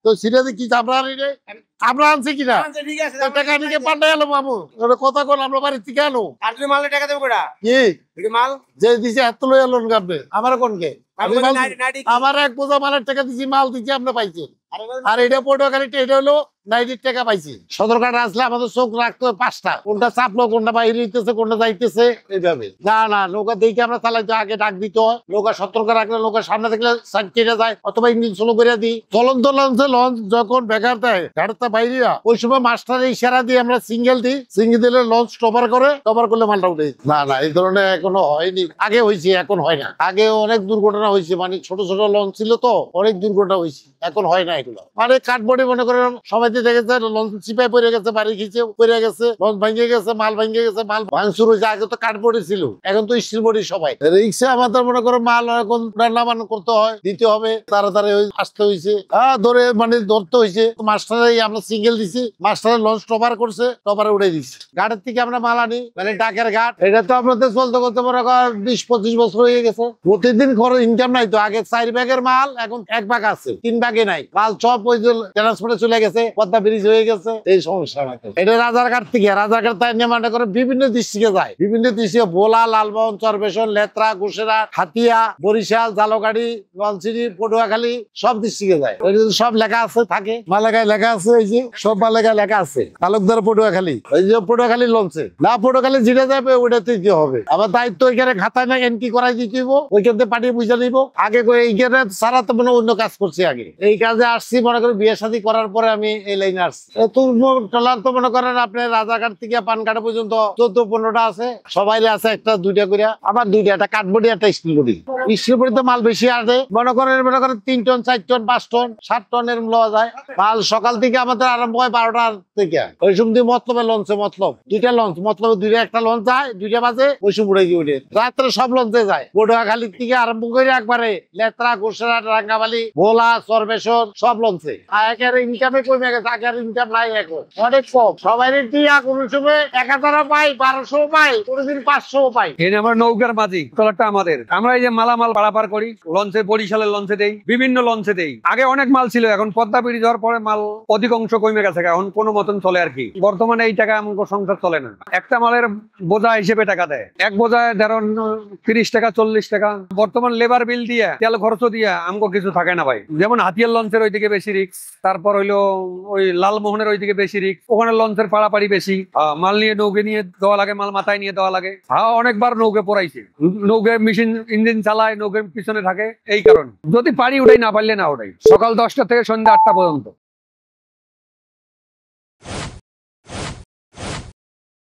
তো সিরিয়াসে কি আমরা আনি রে? আমরা আনছি কিনা? ঠিক আছে টাকা নিয়ে পাল্টে এলো মামু। কথা কল আমরা বাড়ি থেকে আনো। আর তুমি মালের টাকা দেবো কোটা কি মাল যে দিছে এত লই এলো গাবে আমার কোনকে আমার এক বোঝা মালের টাকা দিছি মাল দিছি আমরা পাইছি আর এটা পটুয়াখালীটা এটা হলো 90 টাকা পাইছি সদরঘাট আসলে আমাদের চোখ রাখতে হবে 5টা কোনটা চাপলো কোনটা বাইরে হইতেছে কোনটা যাইতেছে এইভাবে না নৌকা দেখে আমরা চালাইতে আগে ডাক দিতে হয় নৌকা সতর্ক রাখলে নৌকা সামনে দেখলে সাইড কেটে যায় অথবা ইঞ্জিন স্লো করে দিই চলন্ত লঞ্চে লঞ্চ যখন বেকার দেয় ঘাটটা বাইরিয়া ওই সময় মাস্টারের ইশারা দিয়ে আমরা সিঙ্গেল দিলে লঞ্চ টপার করলে মালটা উঠে না এই ধরনের এখনো হয়নি আগে হয়েছে এখন হয় না আগে অনেক দুর্ঘটনা হয়েছে মানে ছোট ছোট লঞ্চ ছিল তো অনেক দুর্ঘটনা হয়েছে এখন হয় না এগুলো মানে কাঠবোর্ডে মনে করেন সবাই দেখেছে লঞ্চ চিপাই পড়ে গেছে বাড়ি খিচে পড়ে গেছে লঞ্চ ভেঙে গেছে মাল ভাঙচুর হয়েছে আগে তো কাঠবোর্ডে ছিল এখন তো স্টিল বডি সবাই রিক্সা আমাদের মনে করো মাল এখন নামান করতে হয় দিতে হবে তাড়াতাড়ি আসতে হয়েছে ধরে মানে ধরতে হয়েছে মাস্টারে আমরা সিঙ্গেল দিছি মাস্টারের লঞ্চ টপার করছে টপারে উঠে দিচ্ছে ঘাটের থেকে আমরা মাল আনি মানে ডাকের ঘাট এটা তো আপনাদের চলতে করতে মনে কর 20-25 বছর হয়ে গেছে প্রতিদিন খরচ ইনকাম নাই তো আগে 4 ভাগের মাল এখন 1 ভাগ আছে 3 ভাগে নাই মাল সব ওই ট্রান্সপোর্টে চলে গেছে পদ্মা ব্রিজ হয়ে গেছে এই সমস্যা এটা রাজারঘাট থেকে রাজারঘাট তাই নিয়ে মনে করে বিভিন্ন ডিস্ট্রিক্টে যায় বিভিন্ন ডিস্ট্রিক্টে ভোলা লালমোহন চরবেশন লেত্রা গুসেরাট হাতিয়া বরিশাল জালগাড়ি নলছিরি পটুয়াখালী সব ডিস্ট্রিক্টে যায় সব লেখা আছে থাকে মালেগায় লেখা আছে এই যে সব মালেগায় লেখা আছে তালুকদার পটুয়াখালী ওই যে পটুয়াখালী লঞ্চে না পটুয়াখালী যেটা যাবে ওইটাতে দিতে হবে আবার দায়িত্ব ওইখানে খাতায় না এন্ট্রি করাই দিতে হইব ওইখান থেকে পাঠিয়ে বুঝে নিব আগে এইখানে সারা তো মনে অন্য কাজ করছি আগে এই কাজে আসছি মনে করি বিয়ে শাদী করার পরে আমি এই লাইনে আসছি ট্রলার তো মনে করেন আপনার রাজাঘাট থেকে পানঘাট পর্যন্ত 14-15টা আছে সবাই আছে একটা দুইটা করে আবার দুইটা একটা কাঠবডি একটা স্টিল বডি তো মাল বেশি আসে মনে করেন 3 টন 4 টন 5 টন 7 টনের লওয়া যায় মাল সকাল থেকে আমাদের আরম্ভ হয় 12টার থেকে ওই সময় মতলবে লঞ্চে দুইটা লঞ্চ মতলবে দুইটা একটা লঞ্চ যায় 2টা বাজে ওই সময় উড়ে গিয়ে উঠে রাত্রে সব লঞ্চে যায় পটুয়াখালী থেকে আরম্ভ করে একবারে লেত্রা গুসেরাট রাঙ্গামালি ভোলা চরবেশন সব লঞ্চে একের ইনকামে কমে গেছে আগের ইনকাম নাই এখন অনেক কম সবাই দিয়া কোন সময় 1000 পাই 1200 পাই কোনদিন 500 পাই এই আমার নৌকার মাঝি ট্রলারটা আমাদের আমরা এই যে মালামাল পারাপার করি লঞ্চে বরিশালের লঞ্চে দেই বিভিন্ন লঞ্চে দেই আগে অনেক মাল ছিল এখন পদ্মা ব্রিজ হওয়ার পরে মাল অধিকাংশ কমে গেছে এখন কোনো মতন চলে আর কি বর্তমানে এই টাকা আমাকে সংসার চলে না একটা মালের বোঝা হিসেবে টাকা দেয় এক বোঝায় ধরুন 30 টাকা 40 টাকা বর্তমান লেবার বিল দিয়ে তেল খরচ দিয়ে আমাকে কিছু থাকে না ভাই যেমন হাতিয়ার লঞ্চের ওইদিকে বেশি রিস্ক তারপর হইলো ওই লালমোহনের ওইদিকে বেশি রিস্ক ওখানে লঞ্চের পাড়াপাড়ি বেশি মাল নিয়ে নৌকে নিয়ে দেওয়া লাগে মাল মাথায় নিয়ে দেওয়া লাগে অনেকবার নৌকে পড়াইছে নৌকে মেশিন ইঞ্জিন চালায় নৌকে পিছনে থাকে এই কারণে যদি পারি উঠাই না পারলে না উঠাই সকাল 10টা থেকে সন্ধ্যা 8টা পর্যন্ত